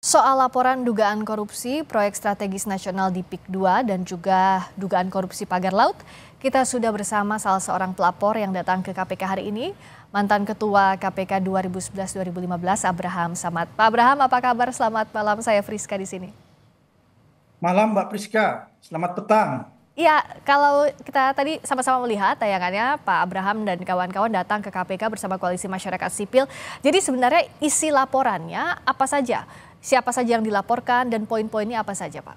Soal laporan dugaan korupsi proyek strategis nasional di PIK 2 dan juga dugaan korupsi pagar laut, kita sudah bersama salah seorang pelapor yang datang ke KPK hari ini, mantan Ketua KPK 2011-2015 Abraham Samad. Pak Abraham, apa kabar? Selamat malam, saya Friska di sini. Malam Mbak Priska, selamat petang. Iya, kalau kita tadi sama-sama melihat tayangannya Pak Abraham dan kawan-kawan datang ke KPK bersama Koalisi Masyarakat Sipil. Jadi sebenarnya isi laporannya apa saja? Siapa saja yang dilaporkan dan poin-poinnya apa saja, Pak?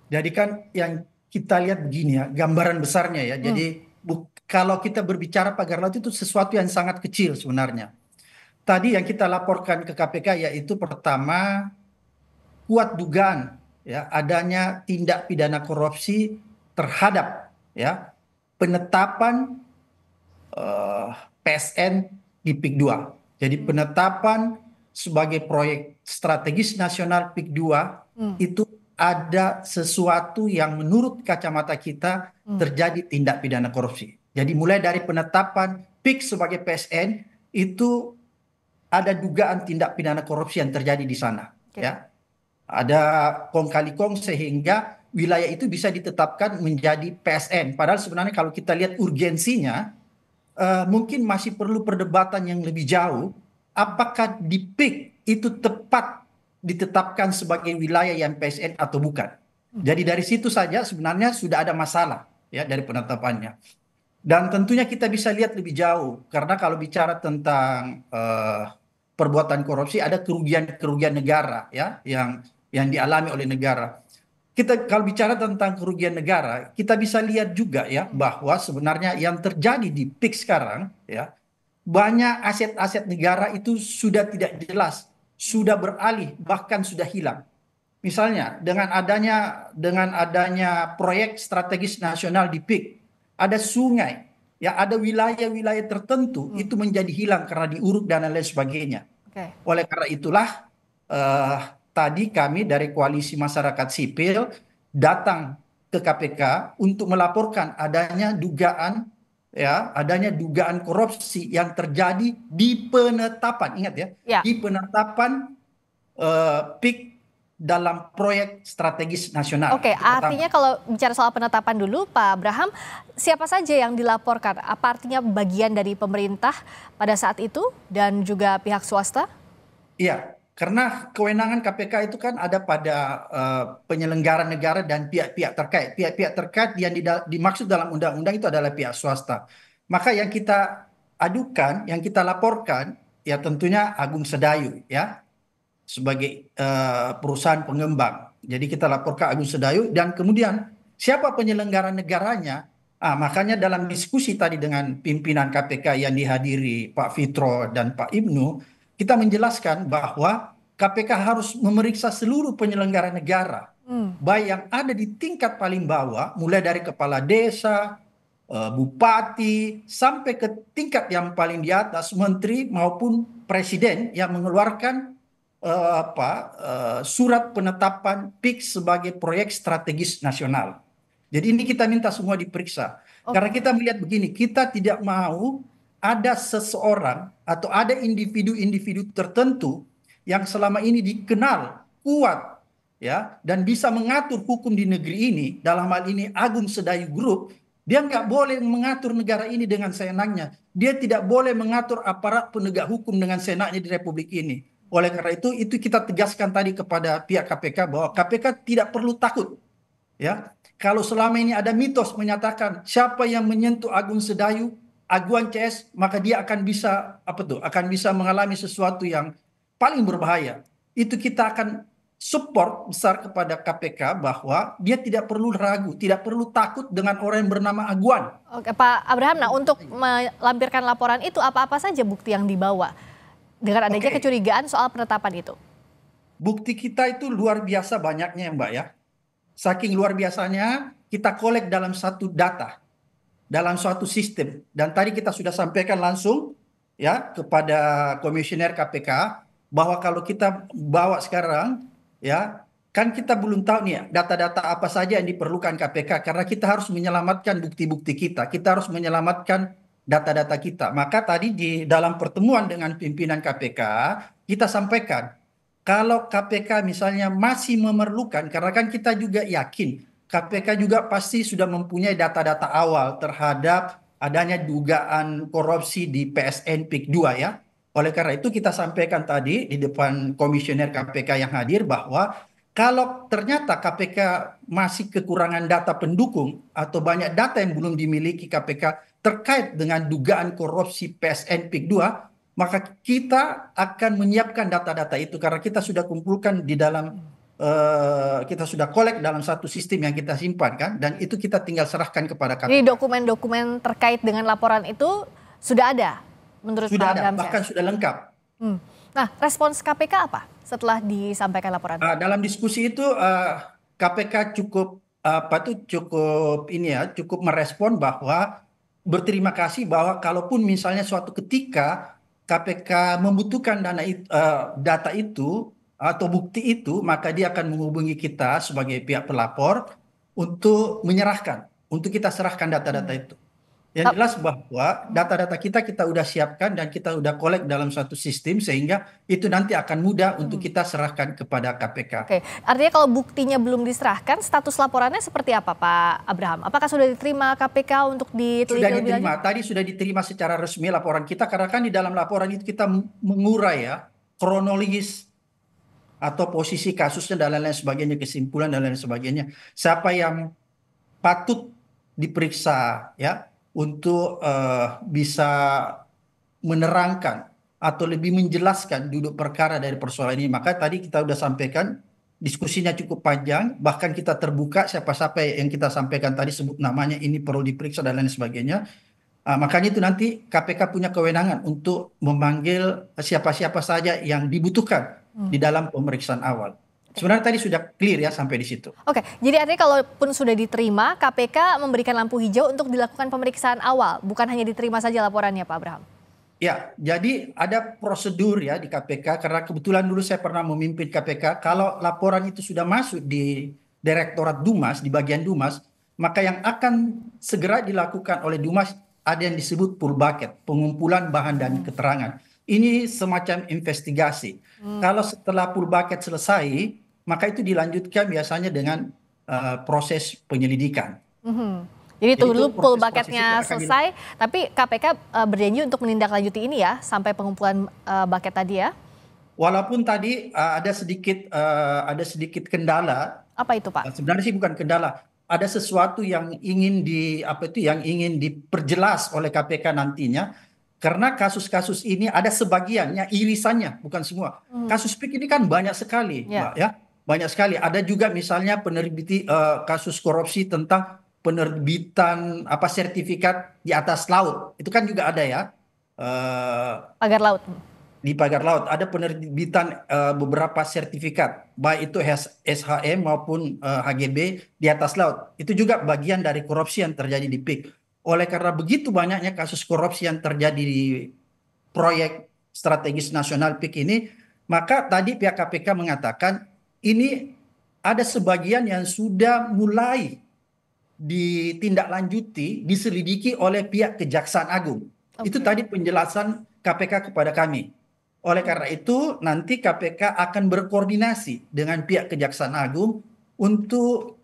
Jadi kan yang kita lihat begini ya, gambaran besarnya ya. Hmm. Jadi kalau kita berbicara pagar laut itu sesuatu yang sangat kecil sebenarnya. Tadi yang kita laporkan ke KPK yaitu pertama kuat dugaan ya adanya tindak pidana korupsi terhadap ya penetapan PSN di PIK 2. Jadi penetapan sebagai proyek strategis nasional PIK 2 Hmm. itu ada sesuatu yang menurut kacamata kita Hmm. terjadi tindak pidana korupsi. Jadi mulai dari penetapan PIK sebagai PSN itu ada dugaan tindak pidana korupsi yang terjadi di sana. Oke. Ya, ada kong kali kong sehingga wilayah itu bisa ditetapkan menjadi PSN. Padahal sebenarnya kalau kita lihat urgensinya, mungkin masih perlu perdebatan yang lebih jauh. Apakah di PIK itu tepat ditetapkan sebagai wilayah yang PSN atau bukan? Jadi dari situ saja sebenarnya sudah ada masalah ya dari penetapannya. Dan tentunya kita bisa lihat lebih jauh karena kalau bicara tentang perbuatan korupsi ada kerugian-kerugian negara ya yang dialami oleh negara. Kita kalau bicara tentang kerugian negara, kita bisa lihat juga ya bahwa sebenarnya yang terjadi di PIK sekarang ya banyak aset-aset negara itu sudah tidak jelas, sudah beralih bahkan sudah hilang. Misalnya dengan adanya proyek strategis nasional di PIK, ada sungai, ya ada wilayah-wilayah tertentu Hmm. itu menjadi hilang karena diuruk dan lain sebagainya. Oke. Oleh karena itulah eh, tadi kami dari Koalisi Masyarakat Sipil datang ke KPK untuk melaporkan adanya dugaan korupsi yang terjadi di penetapan, ingat ya, Ya. di penetapan PIK dalam proyek strategis nasional. Oke, Itu pertama. artinya kalau bicara soal penetapan dulu, Pak Abraham, siapa saja yang dilaporkan? Apa artinya bagian dari pemerintah pada saat itu dan juga pihak swasta? Iya, karena kewenangan KPK itu kan ada pada penyelenggara negara dan pihak-pihak terkait. Pihak-pihak terkait yang dimaksud dalam undang-undang itu adalah pihak swasta. Maka yang kita adukan, yang kita laporkan, ya tentunya Agung Sedayu, ya, sebagai perusahaan pengembang. Jadi kita laporkan Agung Sedayu dan kemudian siapa penyelenggara negaranya? Makanya dalam diskusi tadi dengan pimpinan KPK yang dihadiri Pak Fitro dan Pak Ibnu, kita menjelaskan bahwa KPK harus memeriksa seluruh penyelenggara negara, Hmm. baik yang ada di tingkat paling bawah, mulai dari kepala desa, bupati, sampai ke tingkat yang paling di atas, menteri maupun presiden yang mengeluarkan surat penetapan PIK sebagai proyek strategis nasional. Jadi ini kita minta semua diperiksa. Karena Oke. kita melihat begini, kita tidak mau ada seseorang atau ada individu-individu tertentu yang selama ini dikenal kuat ya dan bisa mengatur hukum di negeri ini, dalam hal ini Agung Sedayu Group, dia nggak boleh mengatur negara ini dengan seenaknya. Dia tidak boleh mengatur aparat penegak hukum dengan seenaknya di Republik ini. Oleh karena itu kita tegaskan tadi kepada pihak KPK bahwa KPK tidak perlu takut. Ya, kalau selama ini ada mitos menyatakan siapa yang menyentuh Agung Sedayu, Aguan CS, maka dia akan bisa apa tuh? Akan bisa mengalami sesuatu yang paling berbahaya. Itu kita akan support besar kepada KPK bahwa dia tidak perlu ragu, tidak perlu takut dengan orang yang bernama Aguan. Oke, Pak Abraham. Nah, untuk melampirkan laporan itu apa-apa saja bukti yang dibawa dengan adanya Oke, kecurigaan soal penetapan itu? bukti kita itu luar biasa banyaknya ya Mbak ya. Saking luar biasanya kita kolek dalam satu data, dalam suatu sistem. Dan tadi kita sudah sampaikan langsung ya kepada komisioner KPK bahwa kalau kita bawa sekarang ya kan kita belum tahu nih ya data-data apa saja yang diperlukan KPK karena kita harus menyelamatkan bukti-bukti kita. Kita harus menyelamatkan data-data kita. Maka tadi di dalam pertemuan dengan pimpinan KPK kita sampaikan kalau KPK misalnya masih memerlukan, karena kan kita juga yakin KPK juga pasti sudah mempunyai data-data awal terhadap adanya dugaan korupsi di PSN PIK 2 ya. Oleh karena itu kita sampaikan tadi di depan komisioner KPK yang hadir bahwa kalau ternyata KPK masih kekurangan data pendukung atau banyak data yang belum dimiliki KPK terkait dengan dugaan korupsi PSN PIK 2, maka kita akan menyiapkan data-data itu karena kita sudah kumpulkan di dalam kita sudah kolek dalam satu sistem yang kita simpan kan, dan itu kita tinggal serahkan kepada Jadi KPK. dokumen-dokumen terkait dengan laporan itu sudah ada menurut Sudah Pak ada, Abraham bahkan Syah? sudah lengkap. Hmm. Nah, respons KPK apa setelah disampaikan laporan? Dalam diskusi itu KPK cukup apa tuh cukup ini ya, cukup merespon bahwa berterima kasih bahwa kalaupun misalnya suatu ketika KPK membutuhkan data itu atau bukti itu, maka dia akan menghubungi kita sebagai pihak pelapor untuk menyerahkan, untuk kita serahkan data-data Hmm. itu. Yang jelas bahwa data-data kita udah siapkan dan kita udah kolek dalam satu sistem sehingga itu nanti akan mudah untuk kita serahkan kepada KPK. Oke, artinya kalau buktinya belum diserahkan, status laporannya seperti apa Pak Abraham? Apakah sudah diterima KPK untuk Sudah diteliti lebih lanjut? diterima, tadi sudah diterima secara resmi laporan kita karena kan di dalam laporan itu kita mengurai ya kronologis atau posisi kasusnya dan lain-lain sebagainya, kesimpulan dan lain sebagainya. Siapa yang patut diperiksa ya untuk bisa menerangkan atau lebih menjelaskan duduk perkara dari persoalan ini. Maka tadi kita sudah sampaikan diskusinya cukup panjang, bahkan kita terbuka siapa-siapa yang kita sampaikan tadi sebut namanya ini perlu diperiksa dan lain sebagainya. Makanya itu nanti KPK punya kewenangan untuk memanggil siapa-siapa saja yang dibutuhkan di dalam pemeriksaan awal. Sebenarnya tadi sudah clear ya sampai di situ. Oke, jadi artinya kalaupun sudah diterima, KPK memberikan lampu hijau untuk dilakukan pemeriksaan awal, bukan hanya diterima saja laporannya Pak Abraham. Ya, jadi ada prosedur ya di KPK karena kebetulan dulu saya pernah memimpin KPK. Kalau laporan itu sudah masuk di Direktorat Dumas, di bagian Dumas, maka yang akan segera dilakukan oleh Dumas ada yang disebut pull bucket, pengumpulan bahan dan keterangan. Ini semacam investigasi. Kalau setelah pull bucket selesai, maka itu dilanjutkan biasanya dengan proses penyelidikan. Mhm. Jadi Jadi tunggu itu dulu full proses itu bucketnya akan selesai, tapi KPK berjanji untuk menindaklanjuti ini ya, sampai pengumpulan bucket tadi ya. Walaupun tadi ada sedikit kendala, Apa itu Pak? sebenarnya sih bukan kendala, ada sesuatu yang ingin yang ingin diperjelas oleh KPK nantinya, karena kasus-kasus ini ada sebagiannya irisannya, bukan semua. Kasus PIK ini kan banyak sekali, Ya. Mbak ya, banyak sekali. Ada juga misalnya kasus korupsi tentang penerbitan sertifikat di atas laut, itu kan juga ada ya. Eh, Pagar laut. di pagar laut ada penerbitan beberapa sertifikat baik itu SHM maupun HGB di atas laut, itu juga bagian dari korupsi yang terjadi di PIK. Oleh karena begitu banyaknya kasus korupsi yang terjadi di proyek strategis nasional PIK ini, maka tadi pihak KPK mengatakan ini ada sebagian yang sudah mulai ditindaklanjuti, diselidiki oleh pihak Kejaksaan Agung. Itu Oke. tadi penjelasan KPK kepada kami. Oleh karena itu, nanti KPK akan berkoordinasi dengan pihak Kejaksaan Agung untuk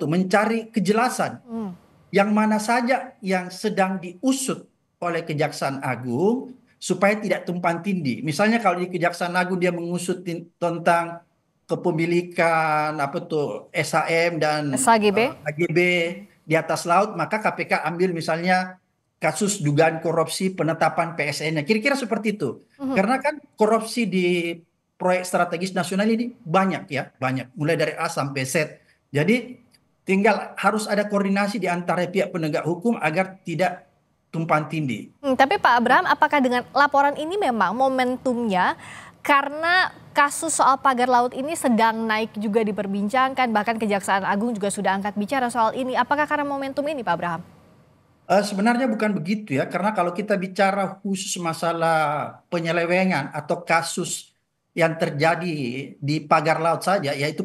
mencari kejelasan Hmm. yang mana saja yang sedang diusut oleh Kejaksaan Agung supaya tidak tumpang tindih. Misalnya kalau di Kejaksaan Agung dia mengusut tentang kepemilikan SHM dan SHGB. HGB di atas laut, maka KPK ambil misalnya kasus dugaan korupsi penetapan PSN-nya. Kira-kira seperti itu. Karena kan korupsi di proyek strategis nasional ini banyak ya, banyak. Mulai dari A sampai Z. Jadi tinggal harus ada koordinasi di antara pihak penegak hukum agar tidak tumpang tindih. Tapi Pak Abraham, apakah dengan laporan ini memang momentumnya karena kasus soal pagar laut ini sedang naik juga diperbincangkan, bahkan Kejaksaan Agung juga sudah angkat bicara soal ini. Apakah karena momentum ini Pak Abraham? Sebenarnya bukan begitu ya, karena kalau kita bicara khusus masalah penyelewengan atau kasus yang terjadi di pagar laut saja, yaitu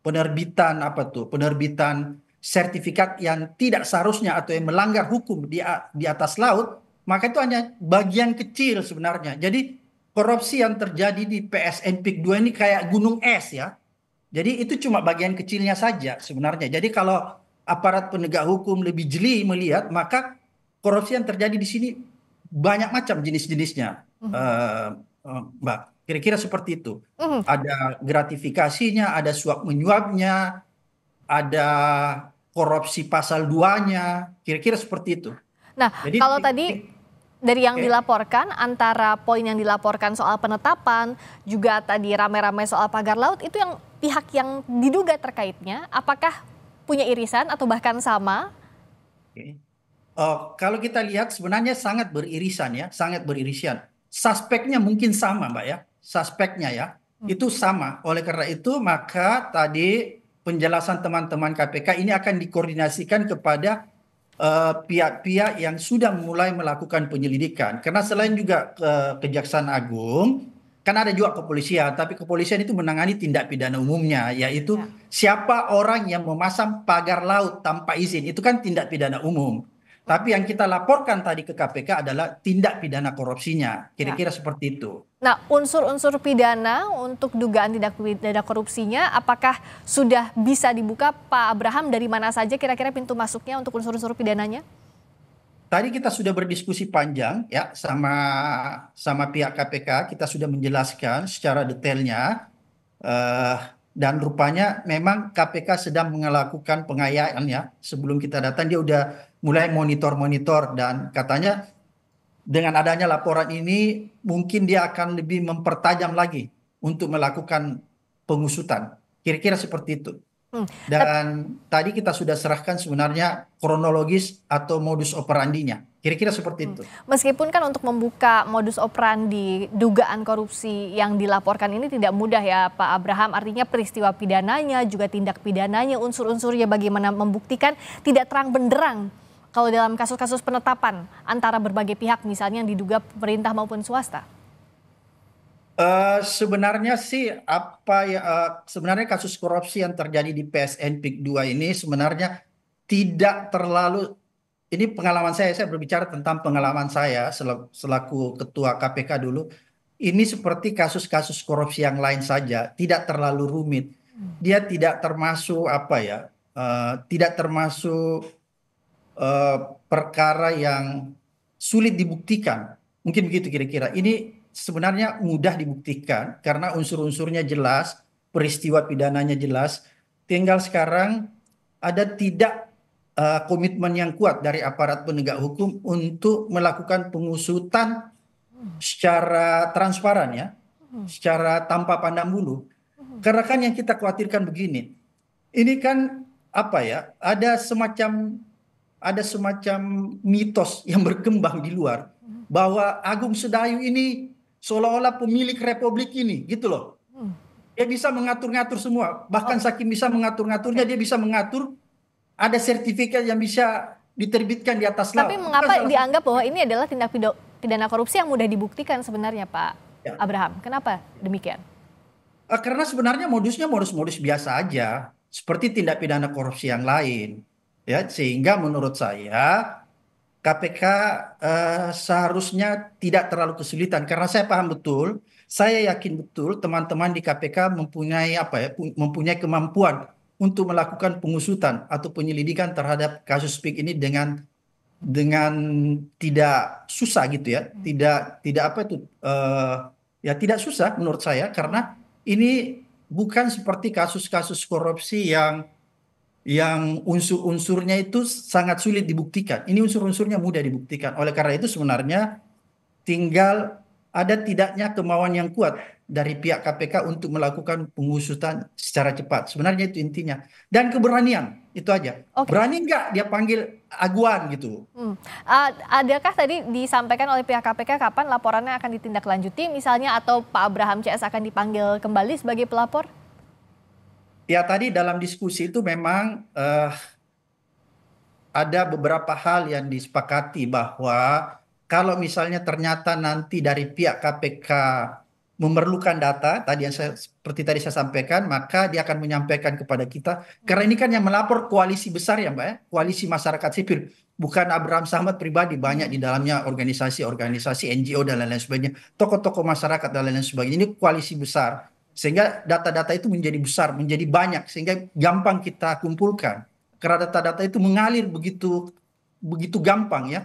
penerbitan penerbitan sertifikat yang tidak seharusnya atau yang melanggar hukum di atas laut, maka itu hanya bagian kecil sebenarnya. Jadi korupsi yang terjadi di PSN PIK 2 ini kayak gunung es ya. Jadi itu cuma bagian kecilnya saja sebenarnya. Jadi kalau aparat penegak hukum lebih jeli melihat, maka korupsi yang terjadi di sini banyak macam jenis-jenisnya, Mhm. eh, Mbak. Kira-kira seperti itu. Mhm. Ada gratifikasinya, ada suap menyuapnya, ada korupsi pasal 2-nya, kira-kira seperti itu. Nah, Jadi, kalau tadi dari yang oke. dilaporkan, antara poin yang dilaporkan soal penetapan, juga tadi rame-rame soal pagar laut, itu yang pihak yang diduga terkaitnya, apakah punya irisan atau bahkan sama? Oke. Kalau kita lihat sebenarnya sangat beririsan ya, sangat beririsan. Suspeknya mungkin sama, Mbak ya. Suspeknya ya, Hmm. itu sama. Oleh karena itu, maka tadi penjelasan teman-teman KPK ini akan dikoordinasikan kepada pihak-pihak yang sudah mulai melakukan penyelidikan. Karena selain juga Kejaksaan Agung, kan ada juga kepolisian, tapi kepolisian itu menangani tindak pidana umumnya, yaitu Ya. siapa orang yang memasang pagar laut tanpa izin, itu kan tindak pidana umum. Hmm. Tapi yang kita laporkan tadi ke KPK adalah tindak pidana korupsinya. Ya. Kira-kira seperti itu. Nah, unsur-unsur pidana untuk dugaan tindak pidana korupsinya, apakah sudah bisa dibuka, Pak Abraham, dari mana saja kira-kira pintu masuknya untuk unsur-unsur pidananya? Tadi kita sudah berdiskusi panjang ya sama sama pihak KPK, kita sudah menjelaskan secara detailnya. Eh, dan rupanya memang KPK sedang melakukan pengayaan ya. Sebelum kita datang dia udah mulai monitor-monitor dan katanya dengan adanya laporan ini mungkin dia akan lebih mempertajam lagi untuk melakukan pengusutan. Kira-kira seperti itu. Hmm. Dan tadi kita sudah serahkan sebenarnya kronologis atau modus operandinya. Kira-kira seperti itu. Meskipun kan untuk membuka modus operandi dugaan korupsi yang dilaporkan ini tidak mudah ya Pak Abraham, artinya peristiwa pidananya juga tindak pidananya, unsur-unsurnya bagaimana membuktikan tidak terang benderang kalau dalam kasus-kasus penetapan antara berbagai pihak misalnya yang diduga pemerintah maupun swasta. Sebenarnya sih sebenarnya kasus korupsi yang terjadi di PSN PIK 2 ini sebenarnya tidak terlalu, ini pengalaman saya berbicara tentang pengalaman saya selaku ketua KPK dulu. Ini seperti kasus-kasus korupsi yang lain saja, tidak terlalu rumit. Dia tidak termasuk tidak termasuk eh, perkara yang sulit dibuktikan. Mungkin begitu kira-kira. Ini sebenarnya mudah dibuktikan karena unsur-unsurnya jelas, peristiwa pidananya jelas. Tinggal sekarang ada tidak komitmen yang kuat dari aparat penegak hukum untuk melakukan pengusutan secara transparan ya, secara tanpa pandang bulu. Karena kan yang kita khawatirkan begini, ini kan apa ya, ada semacam mitos yang berkembang di luar bahwa Agung Sedayu ini seolah-olah pemilik republik ini, gitu loh. Dia bisa mengatur-ngatur semua, Oh, bahkan saking bisa mengatur-ngaturnya oke. dia bisa mengatur ada sertifikat yang bisa diterbitkan di atas Tapi laut. Itu kan mengapa salah satu. dianggap bahwa ini adalah tindak pidana korupsi yang mudah dibuktikan sebenarnya Pak Ya. Abraham? Kenapa demikian? Karena sebenarnya modusnya modus-modus biasa aja, seperti tindak pidana korupsi yang lain. Ya, sehingga menurut saya KPK seharusnya tidak terlalu kesulitan karena saya paham betul, saya yakin betul teman-teman di KPK mempunyai mempunyai kemampuan untuk melakukan pengusutan atau penyelidikan terhadap kasus PIK ini dengan tidak susah gitu ya, tidak tidak apa itu ya tidak susah menurut saya karena ini bukan seperti kasus-kasus korupsi yang unsur-unsurnya itu sangat sulit dibuktikan. Ini unsur-unsurnya mudah dibuktikan. Oleh karena itu sebenarnya tinggal ada tidaknya kemauan yang kuat dari pihak KPK untuk melakukan pengusutan secara cepat. Sebenarnya itu intinya. Dan keberanian, itu aja. Oke. Berani nggak dia panggil aguan gitu. Hmm. Adakah tadi disampaikan oleh pihak KPK kapan laporannya akan ditindaklanjuti misalnya atau Pak Abraham CS akan dipanggil kembali sebagai pelapor? Ya tadi dalam diskusi itu memang ada beberapa hal yang disepakati bahwa kalau misalnya ternyata nanti dari pihak KPK memerlukan data, tadi yang seperti tadi saya sampaikan, maka dia akan menyampaikan kepada kita. Karena ini kan yang melapor koalisi besar ya Mbak ya, koalisi masyarakat sipil. bukan Abraham Samad pribadi, banyak di dalamnya organisasi-organisasi NGO dan lain-lain sebagainya, tokoh-tokoh masyarakat dan lain-lain sebagainya. Ini koalisi besar, sehingga data-data itu menjadi besar, menjadi banyak, sehingga gampang kita kumpulkan. Karena data-data itu mengalir begitu begitu gampang ya.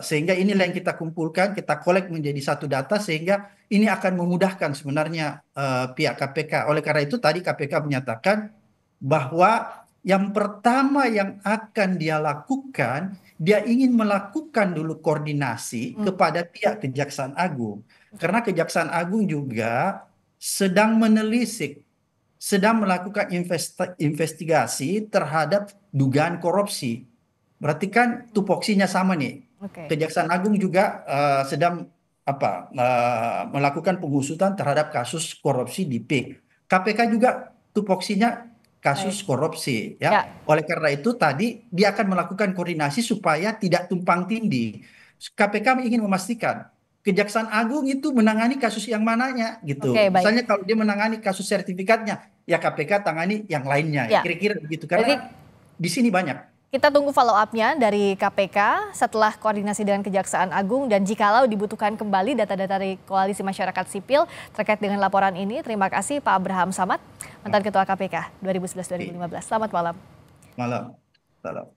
Sehingga inilah yang kita kumpulkan, kita kolek menjadi satu data, sehingga ini akan memudahkan sebenarnya pihak KPK. Oleh karena itu tadi KPK menyatakan bahwa yang pertama yang akan dia lakukan, dia ingin melakukan dulu koordinasi kepada pihak Kejaksaan Agung. Karena Kejaksaan Agung juga sedang menelisik, sedang melakukan investigasi terhadap dugaan korupsi. Berarti kan tupoksinya sama nih. Oke. Kejaksaan Agung juga sedang melakukan pengusutan terhadap kasus korupsi di PIK. KPK juga tupoksinya kasus Baik. korupsi ya. Ya. Oleh karena itu tadi dia akan melakukan koordinasi supaya tidak tumpang tindih. KPK ingin memastikan Kejaksaan Agung itu menangani kasus yang mananya gitu. Oke, baik. Misalnya kalau dia menangani kasus sertifikatnya, ya KPK tangani yang lainnya. Ya. Kira-kira begitu. Berarti Karena di sini banyak. kita tunggu follow up-nya dari KPK setelah koordinasi dengan Kejaksaan Agung, dan jikalau dibutuhkan kembali data-data dari Koalisi Masyarakat Sipil terkait dengan laporan ini. Terima kasih Pak Abraham Samad, mantan Ketua KPK 2011-2015. Selamat malam. Malam. Salam.